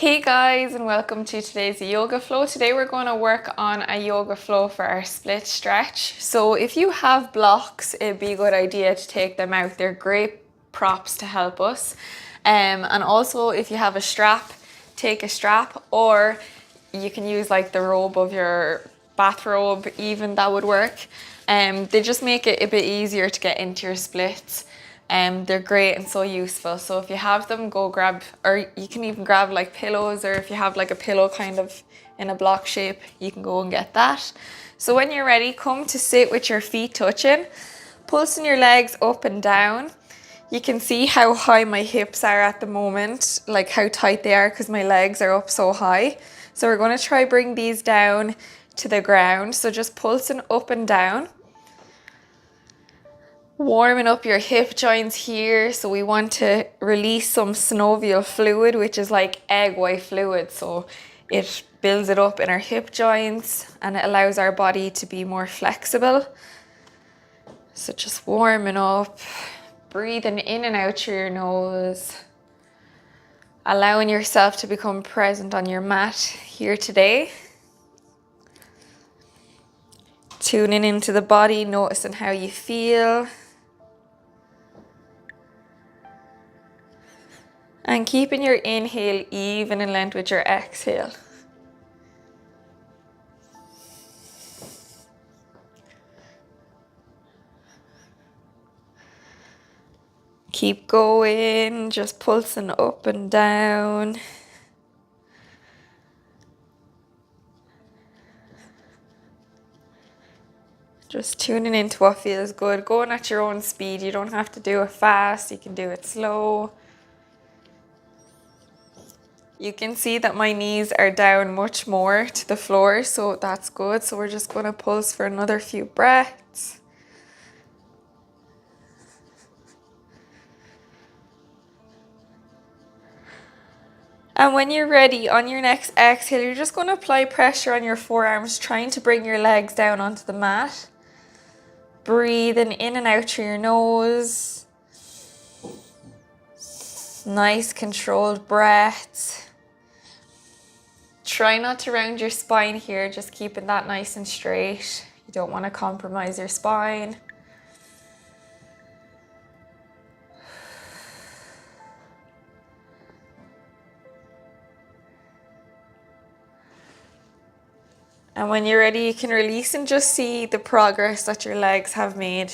Hey guys, and welcome to today's yoga flow. Today we're going to work on a yoga flow for our split stretch. So if you have blocks, it'd be a good idea to take them out. They're great props to help us. And also if you have a strap, take a strap, or you can use like the robe of your bathrobe, even that would work. They just make it a bit easier to get into your splits. They're great and so useful. So if you have them, go grab, or you can even grab like pillows, or if you have like a pillow kind of in a block shape, you can go and get that. So when you're ready, come to sit with your feet touching, pulsing your legs up and down. You can see how high my hips are at the moment, like how tight they are because my legs are up so high. So we're going to try bring these down to the ground. So just pulsing up and down. Warming up your hip joints here. So we want to release some synovial fluid, which is like egg white fluid. So it builds it up in our hip joints and it allows our body to be more flexible. So just warming up, breathing in and out through your nose, allowing yourself to become present on your mat here today. Tuning into the body, noticing how you feel. And keeping your inhale even in length with your exhale. Keep going, just pulsing up and down. Just tuning into what feels good, going at your own speed. You don't have to do it fast, you can do it slow. You can see that my knees are down much more to the floor, so that's good. So we're just going to pulse for another few breaths. And when you're ready, on your next exhale, you're just going to apply pressure on your forearms, trying to bring your legs down onto the mat. Breathing in and out through your nose. Nice controlled breaths. Try not to round your spine here, just keeping that nice and straight. You don't want to compromise your spine. And when you're ready, you can release and just see the progress that your legs have made,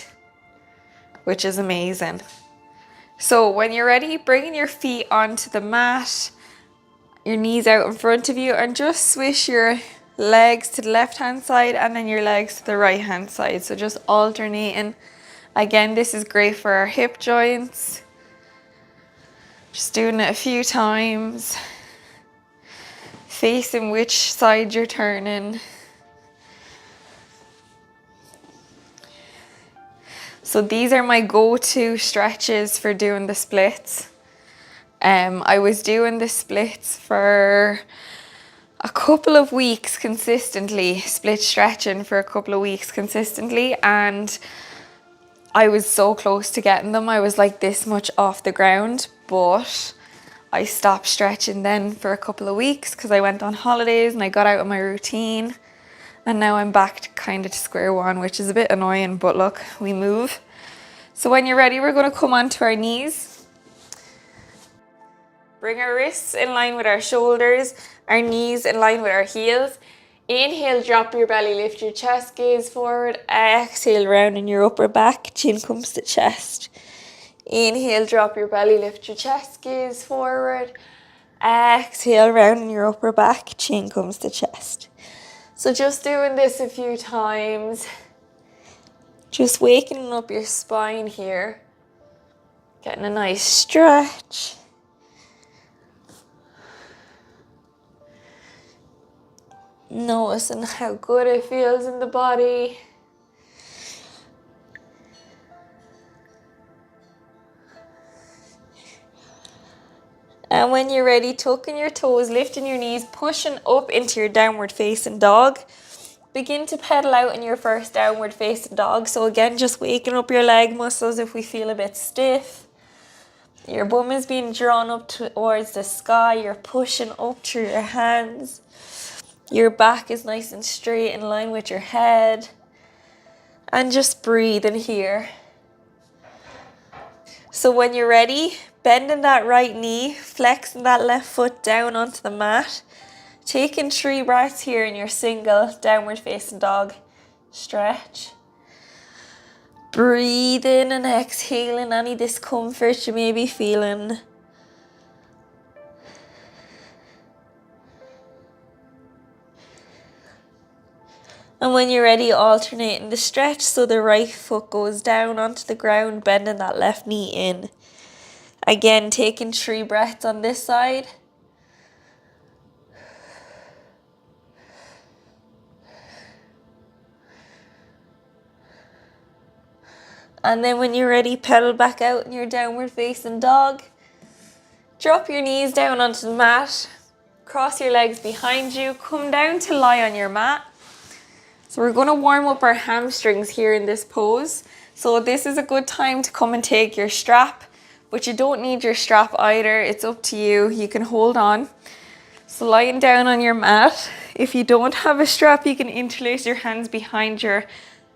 which is amazing. So when you're ready, bringing your feet onto the mat, your knees out in front of you, and just swish your legs to the left hand side and then your legs to the right hand side. So just alternating. Again, this is great for our hip joints. Just doing it a few times. Facing which side you're turning. So these are my go-to stretches for doing the splits. I was doing the splits for a couple of weeks consistently, split stretching for a couple of weeks consistently, and I was so close to getting them. I was like this much off the ground, but I stopped stretching then for a couple of weeks because I went on holidays and I got out of my routine, and now I'm back to kind of to square one, which is a bit annoying, but look, we move. So when you're ready, we're going to come onto our knees. Bring our wrists in line with our shoulders, our knees in line with our heels. Inhale, drop your belly, lift your chest, gaze forward. Exhale, rounding your upper back, chin comes to chest. Inhale, drop your belly, lift your chest, gaze forward. Exhale, rounding your upper back, chin comes to chest. So just doing this a few times. Just waking up your spine here. Getting a nice stretch. Noticing how good it feels in the body. And when you're ready, tucking your toes, lifting your knees, pushing up into your downward facing dog. Begin to pedal out in your first downward facing dog. So again, just waking up your leg muscles if we feel a bit stiff. Your bum is being drawn up towards the sky. You're pushing up through your hands. Your back is nice and straight in line with your head. And just breathe in here. So when you're ready, bending that right knee, flexing that left foot down onto the mat. Taking 3 breaths here in your single downward facing dog stretch. Breathe in and exhaling any discomfort you may be feeling. And when you're ready, alternating the stretch so the right foot goes down onto the ground, bending that left knee in. Again, taking 3 breaths on this side. And then when you're ready, pedal back out in your downward facing dog. Drop your knees down onto the mat. Cross your legs behind you. Come down to lie on your mat. So we're going to warm up our hamstrings here in this pose. So this is a good time to come and take your strap, but you don't need your strap either. It's up to you. You can hold on. So lying down on your mat, if you don't have a strap, you can interlace your hands behind your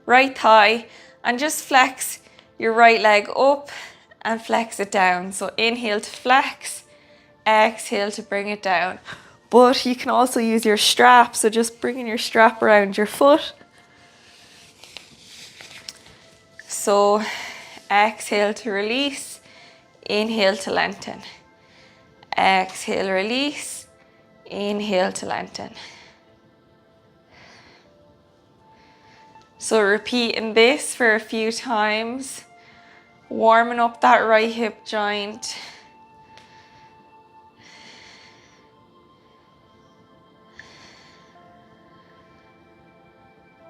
right thigh and just flex your right leg up and flex it down. So inhale to flex, exhale to bring it down. But you can also use your strap, so just bringing your strap around your foot. So exhale to release, inhale to lengthen. Exhale, release, inhale to lengthen. So repeating this for a few times, warming up that right hip joint.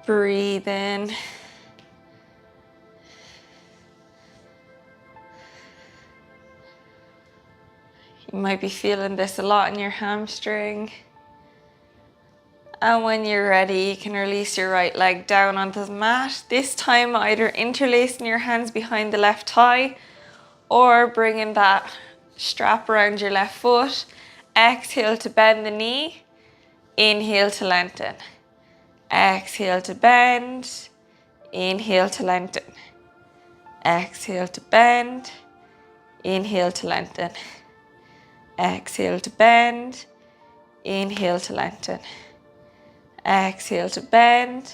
Breathe in. You might be feeling this a lot in your hamstring. And when you're ready, you can release your right leg down onto the mat. This time either interlacing your hands behind the left thigh or bringing that strap around your left foot. Exhale to bend the knee. Inhale to lengthen. Exhale to bend. Inhale to lengthen. Exhale to bend. Inhale to lengthen. Exhale to bend. Inhale to lengthen. Exhale to bend.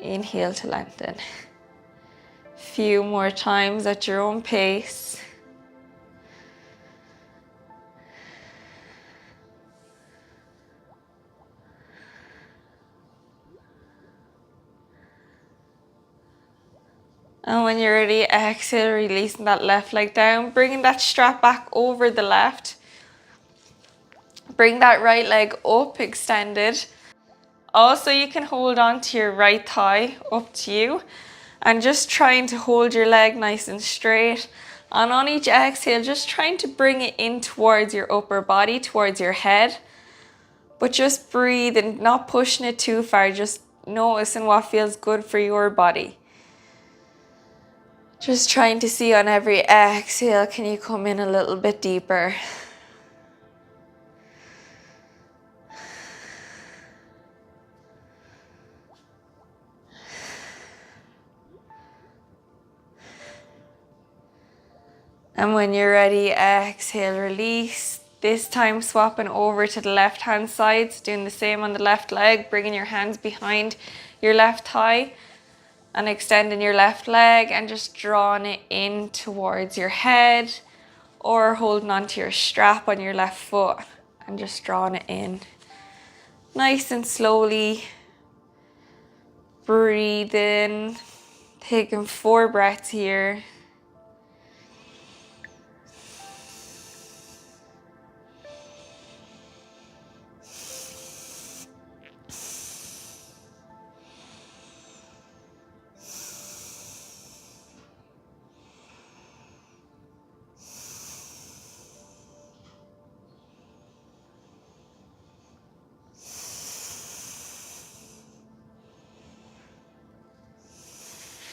Inhale to lengthen. Few more times at your own pace. And when you're ready, exhale, releasing that left leg down, bringing that strap back over the left. Bring that right leg up, extended. Also, you can hold on to your right thigh, up to you. And just trying to hold your leg nice and straight. And on each exhale, just trying to bring it in towards your upper body, towards your head. But just breathe and not pushing it too far, just noticing what feels good for your body. Just trying to see on every exhale, can you come in a little bit deeper? And when you're ready, exhale, release. This time swapping over to the left hand side, so doing the same on the left leg, bringing your hands behind your left thigh and extending your left leg and just drawing it in towards your head or holding onto your strap on your left foot and just drawing it in. Nice and slowly. Breathe in, taking 4 breaths here.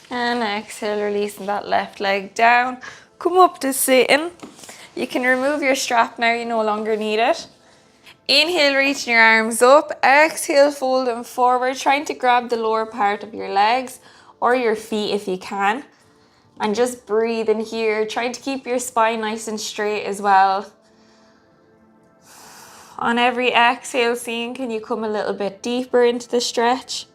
And exhale, releasing that left leg down. Come up to sitting. You can remove your strap now, you no longer need it. Inhale, reaching your arms up. Exhale, fold them forward, trying to grab the lower part of your legs or your feet if you can. And just breathe in here, trying to keep your spine nice and straight as well. On every exhale, seeing can you come a little bit deeper into the stretch.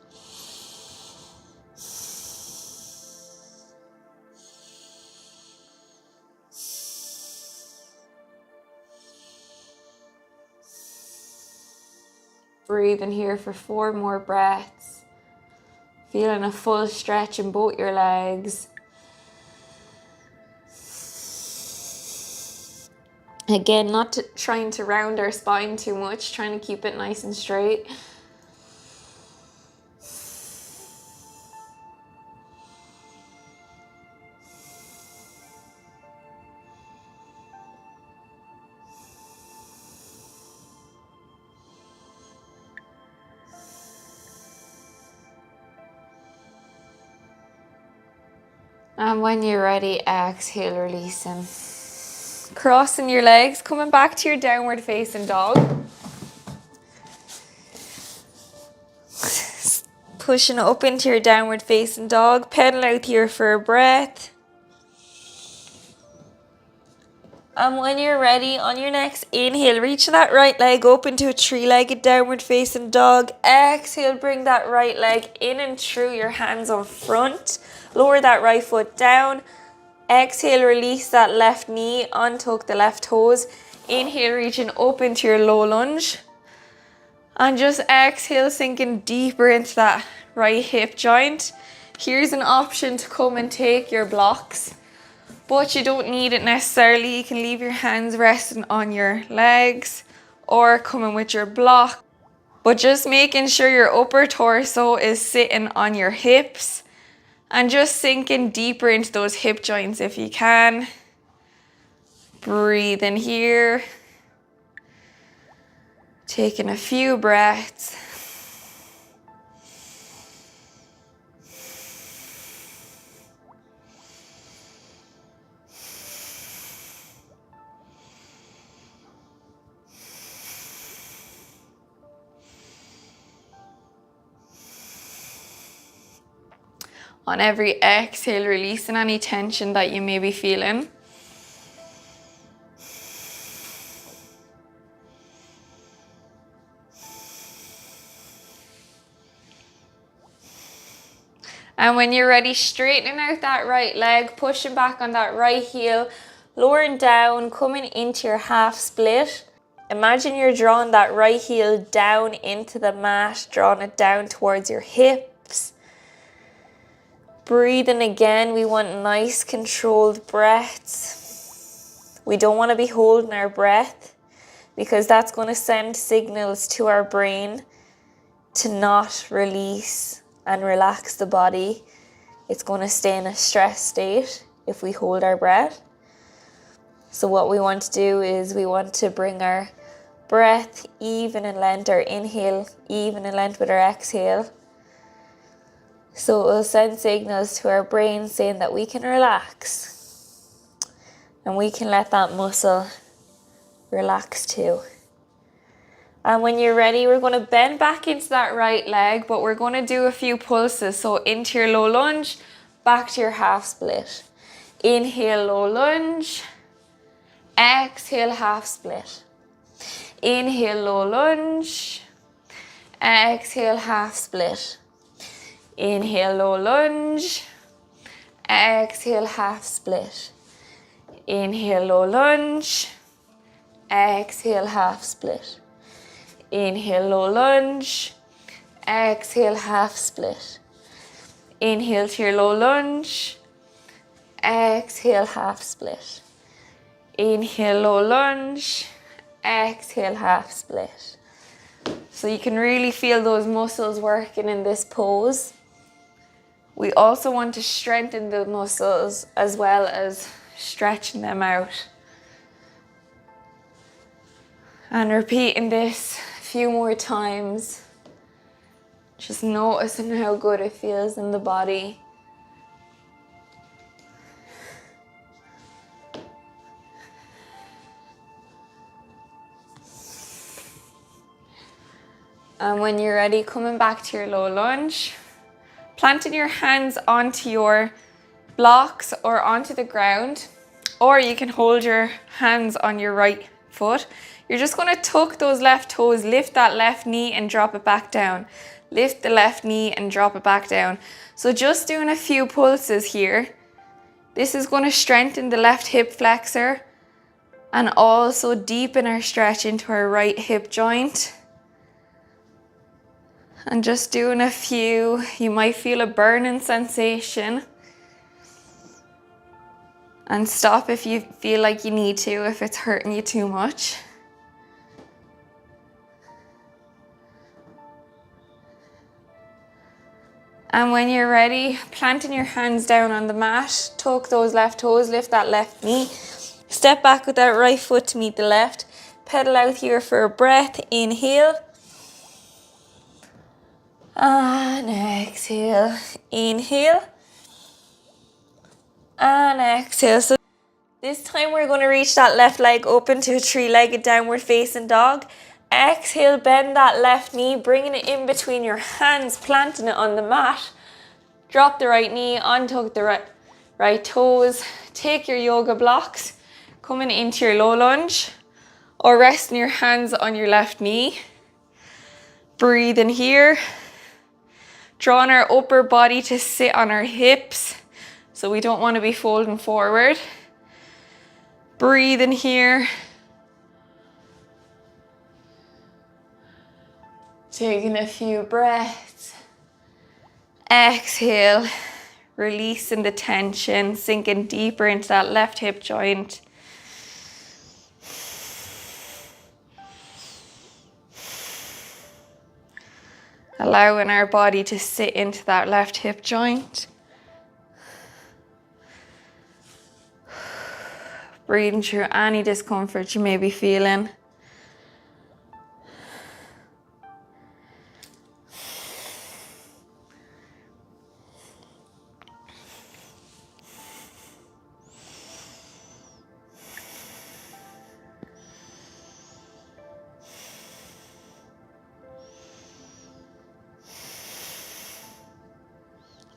Breathe in here for 4 more breaths. Feeling a full stretch in both your legs. Again, not trying to round our spine too much, trying to keep it nice and straight. And when you're ready, exhale, releasing. Crossing your legs, coming back to your downward facing dog. Pushing up into your downward facing dog. Pedal out here for a breath. And when you're ready, on your next inhale, reach that right leg up into a 3-legged downward facing dog. Exhale, bring that right leg in and through, your hands on front. Lower that right foot down. Exhale, release that left knee, untuck the left toes. Inhale, reaching up into your low lunge. And just exhale, sinking deeper into that right hip joint. Here's an option to come and take your blocks, but you don't need it necessarily. You can leave your hands resting on your legs or come in with your block. But just making sure your upper torso is sitting on your hips and just sinking deeper into those hip joints if you can. Breathe in here. Taking a few breaths. On every exhale, releasing any tension that you may be feeling. And when you're ready, straightening out that right leg, pushing back on that right heel, lowering down, coming into your half split. Imagine you're drawing that right heel down into the mat, drawing it down towards your hips. Breathing again, we want nice controlled breaths. We don't want to be holding our breath because that's going to send signals to our brain to not release and relax the body. It's going to stay in a stress state if we hold our breath. So what we want to do is we want to bring our breath even in length, our inhale even in length with our exhale. So it will send signals to our brain saying that we can relax and we can let that muscle relax too. And when you're ready, we're going to bend back into that right leg, but we're going to do a few pulses. So into your low lunge, back to your half split. Inhale, low lunge. Exhale, half split. Inhale, low lunge. Exhale, half split. Inhale, low lunge. Exhale, half split. Inhale, low lunge. Exhale, half split. Inhale, low lunge. Exhale, half split. Inhale to your low lunge. Exhale, half split. Inhale, low lunge. Exhale, half split. So you can really feel those muscles working in this pose. We also want to strengthen the muscles as well as stretching them out. And repeating this a few more times. Just noticing how good it feels in the body. And when you're ready, coming back to your low lunge, planting your hands onto your blocks or onto the ground, or you can hold your hands on your right foot. You're just going to tuck those left toes, lift that left knee and drop it back down. Lift the left knee and drop it back down. So just doing a few pulses here. This is going to strengthen the left hip flexor and also deepen our stretch into our right hip joint. And just doing a few, you might feel a burning sensation. And stop if you feel like you need to, if it's hurting you too much. And when you're ready, planting your hands down on the mat, tuck those left toes, lift that left knee. Step back with that right foot to meet the left. Pedal out here for a breath. Inhale. And exhale. Inhale. And exhale. So this time we're going to reach that left leg up into a three-legged downward facing dog. Exhale, bend that left knee, bringing it in between your hands, planting it on the mat. Drop the right knee, untuck the right toes. Take your yoga blocks, coming into your low lunge, or resting your hands on your left knee. Breathe in here. Drawing our upper body to sit on our hips, so we don't want to be folding forward. Breathe in here. Taking a few breaths. Exhale, releasing the tension, sinking deeper into that left hip joint. Allowing our body to sit into that left hip joint. Breathing through any discomfort you may be feeling.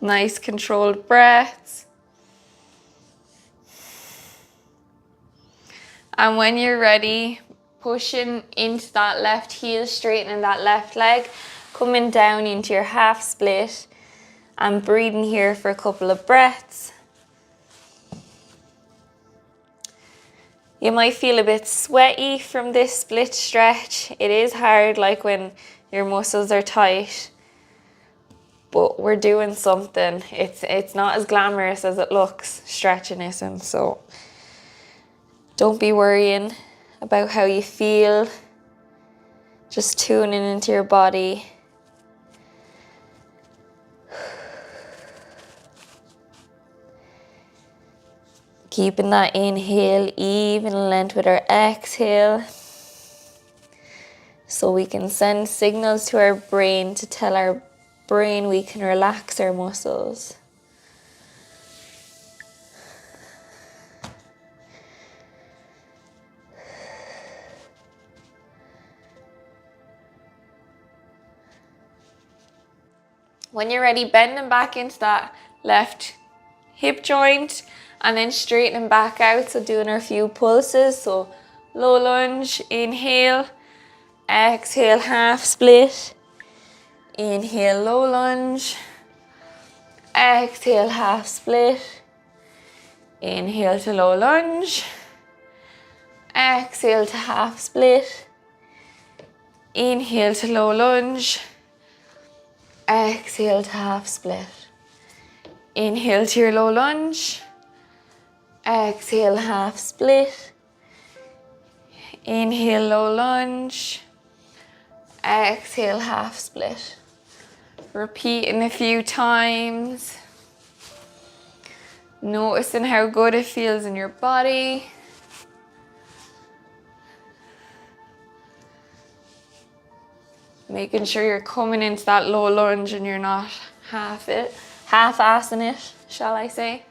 Nice controlled breaths. And when you're ready, pushing into that left heel, straightening that left leg, coming down into your half split and breathing here for a couple of breaths. You might feel a bit sweaty from this split stretch. It is hard, like when your muscles are tight. But we're doing something. It's not as glamorous as it looks, stretching isn't. So don't be worrying about how you feel. Just tuning into your body. Keeping that inhale even length with our exhale. So we can send signals to our brain to tell our brain we can relax our muscles. When you're ready, bending back into that left hip joint and then straightening back out. So doing our few pulses. So low lunge, inhale, exhale, half split. Inhale, low lunge. Exhale, half split. Inhale to low lunge. Exhale to half split. Inhale to low lunge. Exhale to half split. Inhale to your low lunge. Exhale, half split. Inhale, low lunge. Exhale, half split. Repeating a few times. Noticing how good it feels in your body. Making sure you're coming into that low lunge and you're not half-assing it, shall I say.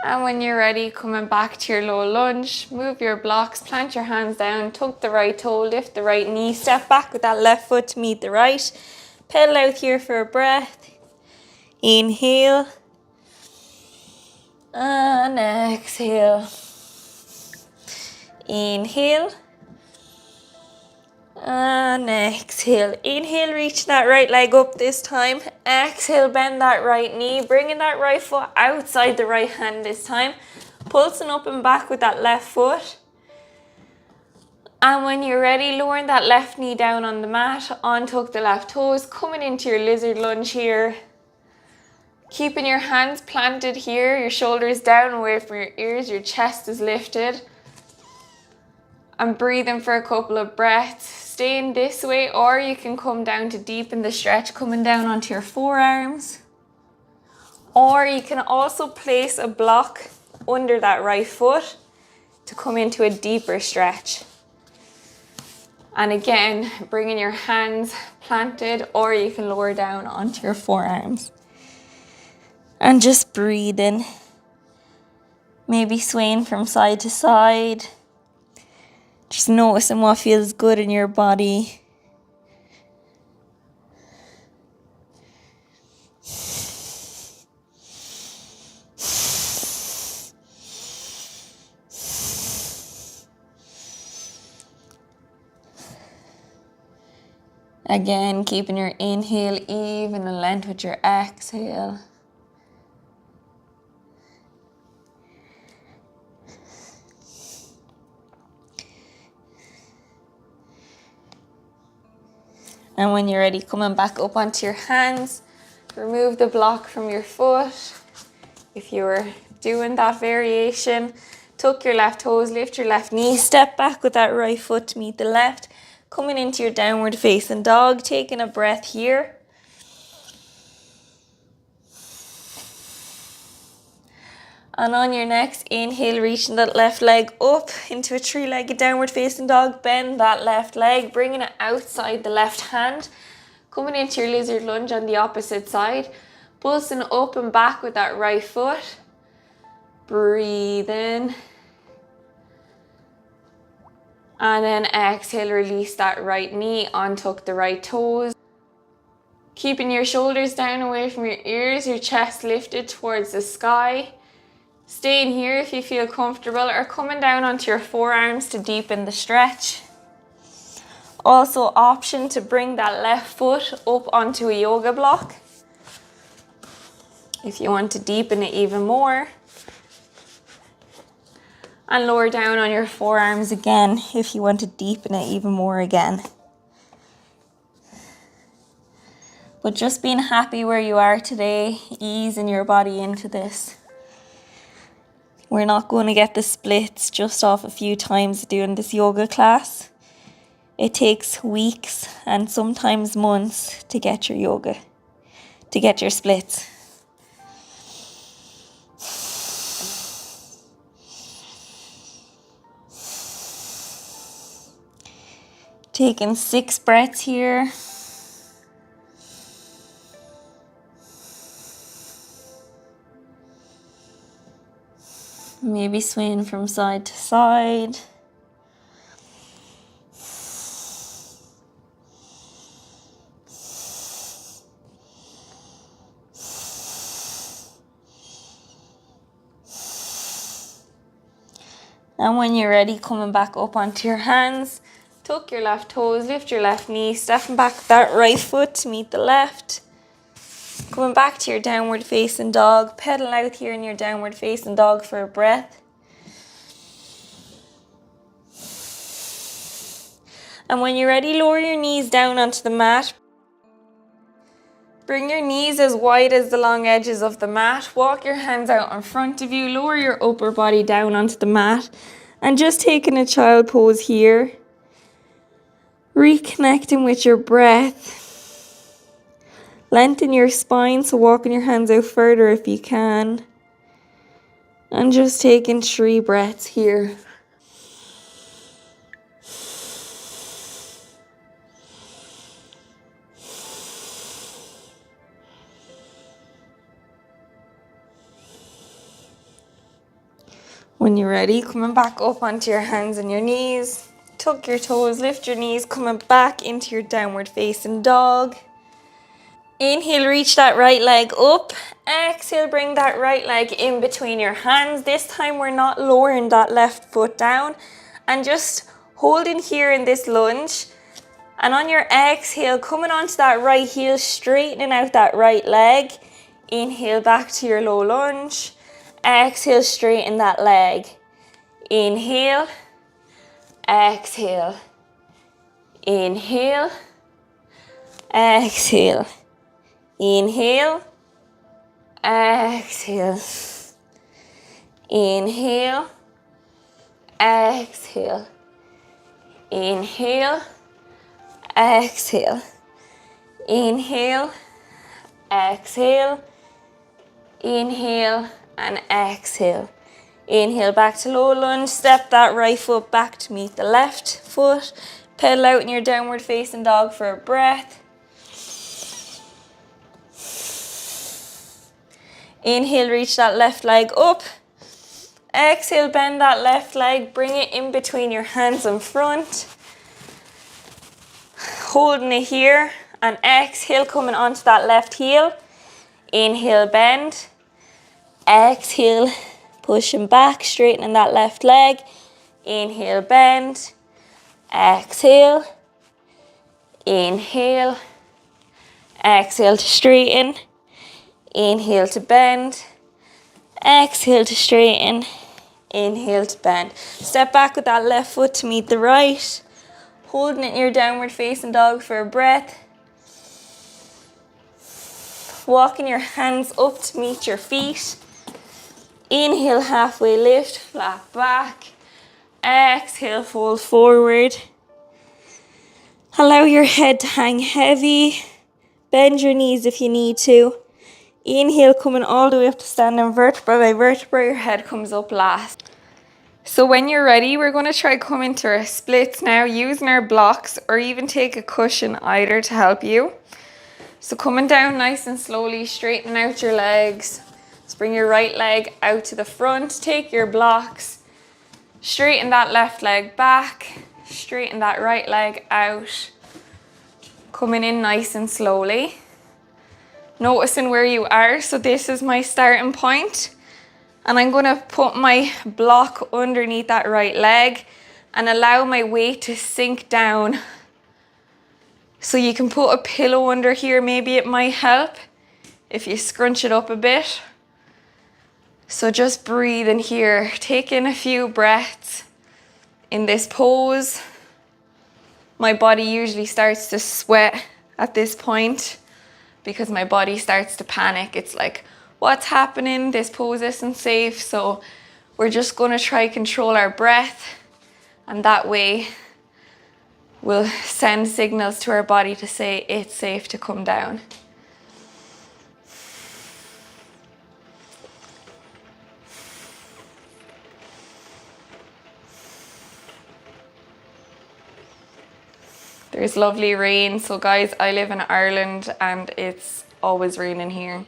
And when you're ready, coming back to your low lunge, move your blocks, plant your hands down, tuck the right toe, lift the right knee, step back with that left foot to meet the right. Pedal out here for a breath. Inhale. And exhale. Inhale. And exhale. Inhale, reach that right leg up this time. Exhale, bend that right knee, bringing that right foot outside the right hand this time. Pulsing up and back with that left foot. And when you're ready, lowering that left knee down on the mat, untuck the left toes, coming into your lizard lunge here. Keeping your hands planted here, your shoulders down away from your ears, your chest is lifted. And breathing for a couple of breaths. Staying this way, or you can come down to deepen the stretch, coming down onto your forearms. Or you can also place a block under that right foot to come into a deeper stretch. And again, bringing your hands planted, or you can lower down onto your forearms. And just breathing. Maybe swaying from side to side. Just noticing what feels good in your body. Again, keeping your inhale even and length with your exhale. And when you're ready, coming back up onto your hands, remove the block from your foot. If you were doing that variation, tuck your left toes, lift your left knee, step back with that right foot to meet the left. Coming into your downward facing dog, taking a breath here. And on your next inhale, reaching that left leg up into a three-legged downward facing dog. Bend that left leg, bringing it outside the left hand. Coming into your lizard lunge on the opposite side. Pulsing up and back with that right foot. Breathe in. And then exhale, release that right knee, untuck the right toes. Keeping your shoulders down away from your ears, your chest lifted towards the sky. Staying here if you feel comfortable, or coming down onto your forearms to deepen the stretch. Also option to bring that left foot up onto a yoga block if you want to deepen it even more. And lower down on your forearms again if you want to deepen it even more again. But just being happy where you are today, easing your body into this. We're not going to get the splits just off a few times doing this yoga class. It takes weeks and sometimes months to get your yoga, to get your splits. Taking 6 breaths here. Maybe swaying from side to side. And when you're ready, coming back up onto your hands, tuck your left toes, lift your left knee, stepping back with that right foot to meet the left. Coming back to your downward facing dog, pedal out here in your downward facing dog for a breath. And when you're ready, lower your knees down onto the mat. Bring your knees as wide as the long edges of the mat. Walk your hands out in front of you. Lower your upper body down onto the mat. And just taking a child pose here. Reconnecting with your breath. Lengthen your spine, so walking your hands out further if you can. And just taking 3 breaths here. When you're ready, coming back up onto your hands and your knees. Tuck your toes, lift your knees, coming back into your downward facing dog. Inhale, reach that right leg up. Exhale, bring that right leg in between your hands. This time we're not lowering that left foot down and just holding here in this lunge. And on your exhale, coming onto that right heel, straightening out that right leg. Inhale back to your low lunge. Exhale, straighten that leg. Inhale, exhale, inhale, exhale, inhale, exhale, inhale, exhale, inhale, exhale, inhale, exhale, inhale, and exhale. Inhale back to low lunge, step that right foot back to meet the left foot. Pedal out in your downward facing dog for a breath. Inhale, reach that left leg up. Exhale, bend that left leg, bring it in between your hands in front. Holding it here, and exhale, coming onto that left heel. Inhale, bend. Exhale, pushing back, straightening that left leg. Inhale, bend. Exhale. Inhale. Exhale to straighten. Inhale to bend. Exhale to straighten. Inhale to bend. Step back with that left foot to meet the right. Holding it in your downward facing dog for a breath. Walking your hands up to meet your feet. Inhale, halfway lift, flat back. Exhale, fold forward. Allow your head to hang heavy. Bend your knees if you need to. Inhale, coming all the way up to standing vertebra by vertebra. Your head comes up last. So when you're ready, we're going to try coming to our splits now, using our blocks, or even take a cushion either to help you. So coming down nice and slowly, straighten out your legs. Let's bring your right leg out to the front. Take your blocks. Straighten that left leg back. Straighten that right leg out. Coming in nice and slowly. Noticing where you are. So this is my starting point. And I'm going to put my block underneath that right leg and allow my weight to sink down. So you can put a pillow under here. Maybe it might help if you scrunch it up a bit. So just breathe in here. Take in a few breaths in this pose. My body usually starts to sweat at this point because my body starts to panic. It's like, what's happening? This pose isn't safe. So we're just going to try control our breath, and that way we'll send signals to our body to say it's safe to come down. There's lovely rain. So guys, I live in Ireland and it's always raining here.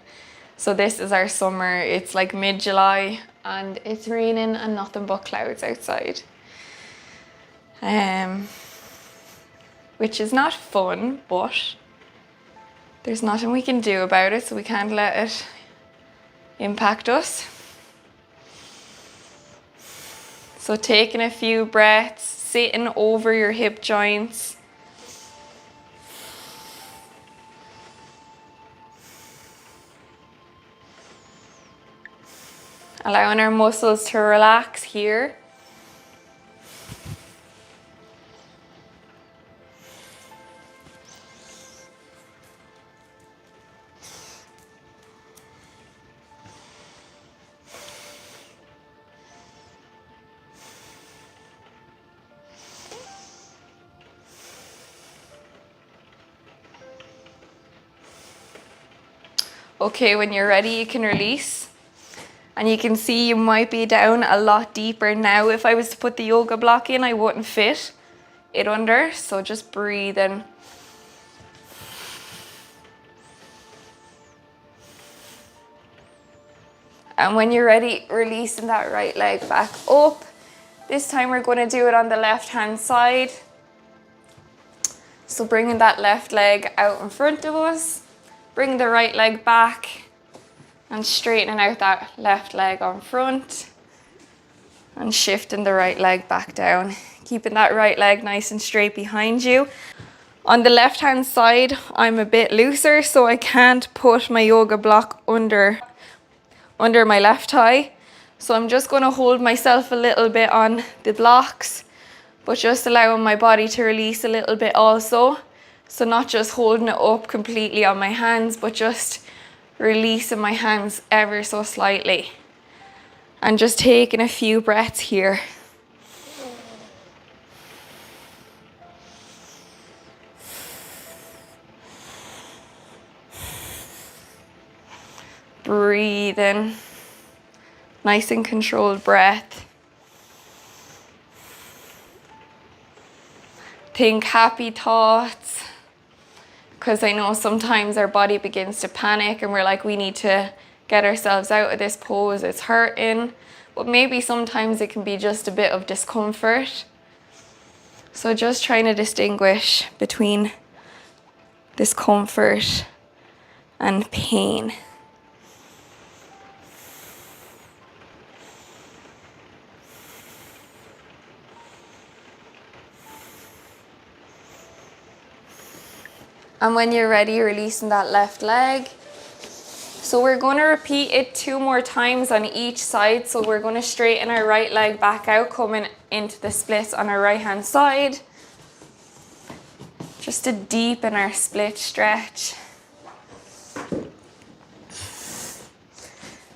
So this is our summer. It's like mid-July and it's raining and nothing but clouds outside. Which is not fun, but there's nothing we can do about it, so we can't let it impact us. So taking a few breaths, sitting over your hip joints. Allowing our muscles to relax here. Okay, when you're ready, you can release. And you can see you might be down a lot deeper now. If I was to put the yoga block in, I wouldn't fit it under. So just breathe in. And when you're ready, releasing that right leg back up. This time we're going to do it on the left hand side. So bringing that left leg out in front of us, bring the right leg back and straightening out that left leg on front and shifting the right leg back down. Keeping that right leg nice and straight behind you. On the left hand side, I'm a bit looser, so I can't put my yoga block under my left thigh. So I'm just going to hold myself a little bit on the blocks, but just allowing my body to release a little bit also. So not just holding it up completely on my hands, but just releasing my hands ever so slightly. And just taking a few breaths here. Breathe in. Nice and controlled breath. Think happy thoughts. Because I know sometimes our body begins to panic and we're like, we need to get ourselves out of this pose, it's hurting. But maybe sometimes it can be just a bit of discomfort. So just trying to distinguish between discomfort and pain. And when you're ready, releasing that left leg. So we're going to repeat it 2 more times on each side. So we're going to straighten our right leg back out, coming into the splits on our right hand side. Just to deepen our split stretch.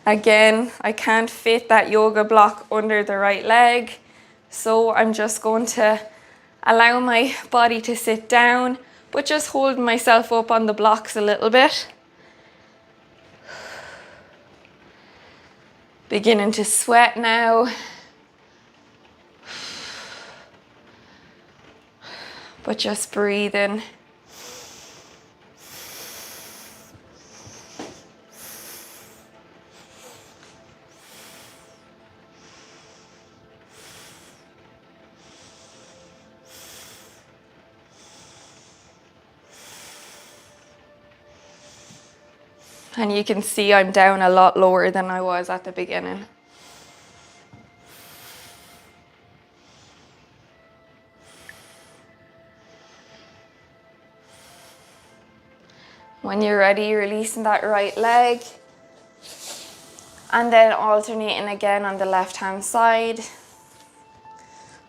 Again, I can't fit that yoga block under the right leg. So I'm just going to allow my body to sit down, but just holding myself up on the blocks a little bit. Beginning to sweat now. But just breathing. And you can see I'm down a lot lower than I was at the beginning. When you're ready, releasing that right leg. And then alternating again on the left hand side.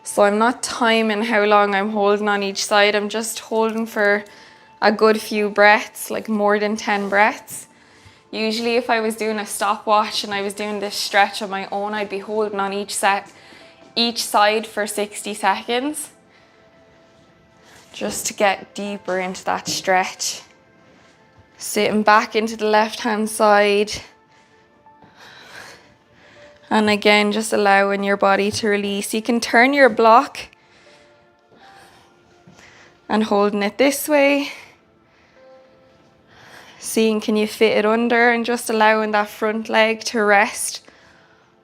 So I'm not timing how long I'm holding on each side. I'm just holding for a good few breaths, like more than 10 breaths. Usually if I was doing a stopwatch and I was doing this stretch on my own, I'd be holding on each side for 60 seconds. Just to get deeper into that stretch. Sitting back into the left hand side. And again, just allowing your body to release. You can turn your block and holding it this way. Seeing can you fit it under and just allowing that front leg to rest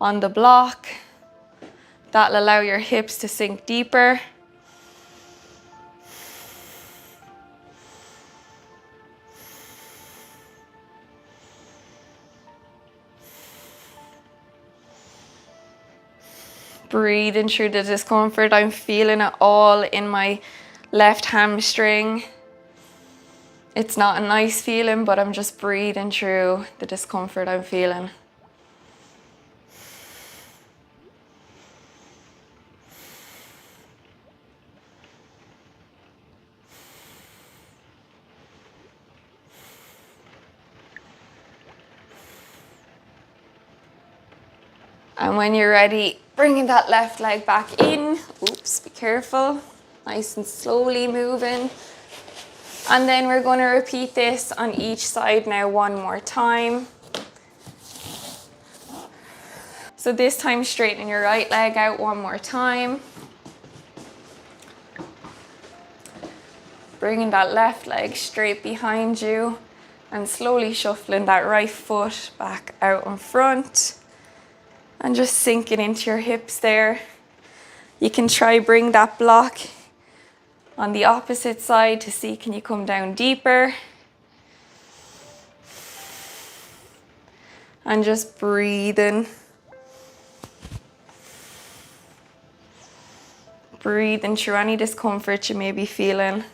on the block. That'll allow your hips to sink deeper. Breathing through the discomfort. I'm feeling it all in my left hamstring. It's not a nice feeling, but I'm just breathing through the discomfort I'm feeling. And when you're ready, bringing that left leg back in. Oops, be careful. Nice and slowly moving. And then we're going to repeat this on each side now 1 more time. So this time straightening your right leg out 1 more time. Bringing that left leg straight behind you and slowly shuffling that right foot back out in front. And just sink it into your hips there. You can try bring that block on the opposite side to see can you come down deeper. And just breathing. Breathing through any discomfort you may be feeling.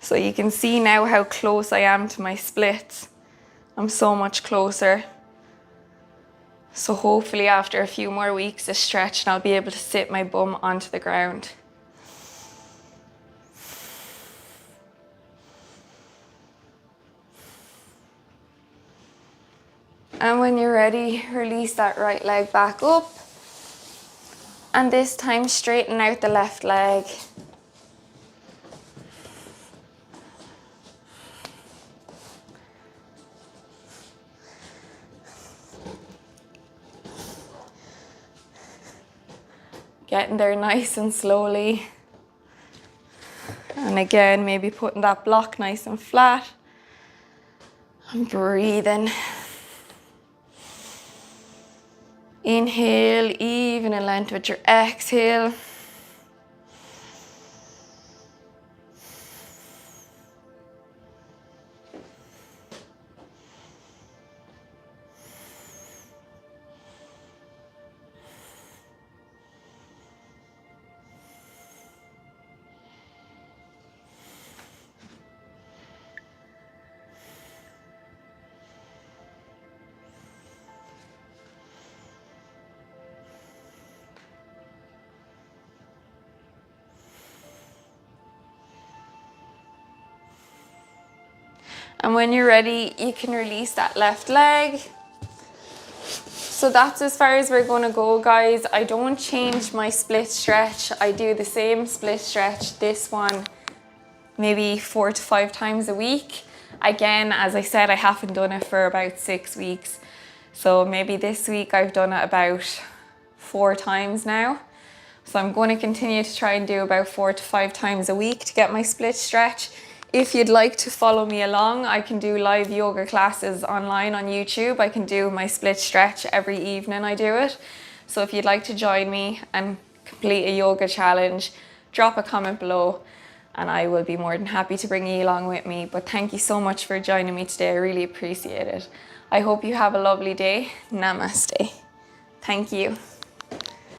So you can see now how close I am to my splits. I'm so much closer. So hopefully after a few more weeks of stretching, I'll be able to sit my bum onto the ground. And when you're ready, release that right leg back up. And this time straighten out the left leg. Getting there nice and slowly. And again, maybe putting that block nice and flat. And breathing. Inhale, even in length with your exhale. And when you're ready, you can release that left leg. So that's as far as we're going to go, guys. I don't change my split stretch. I do the same split stretch, this one, maybe 4 to 5 times a week. Again, as I said, I haven't done it for about 6 weeks. So maybe this week I've done it about 4 times now. So I'm going to continue to try and do about 4 to 5 times a week to get my split stretch. If you'd like to follow me along, I can do live yoga classes online on YouTube. I can do my split stretch every evening I do it. So if you'd like to join me and complete a yoga challenge, drop a comment below and I will be more than happy to bring you along with me. But thank you so much for joining me today. I really appreciate it. I hope you have a lovely day. Namaste. Thank you.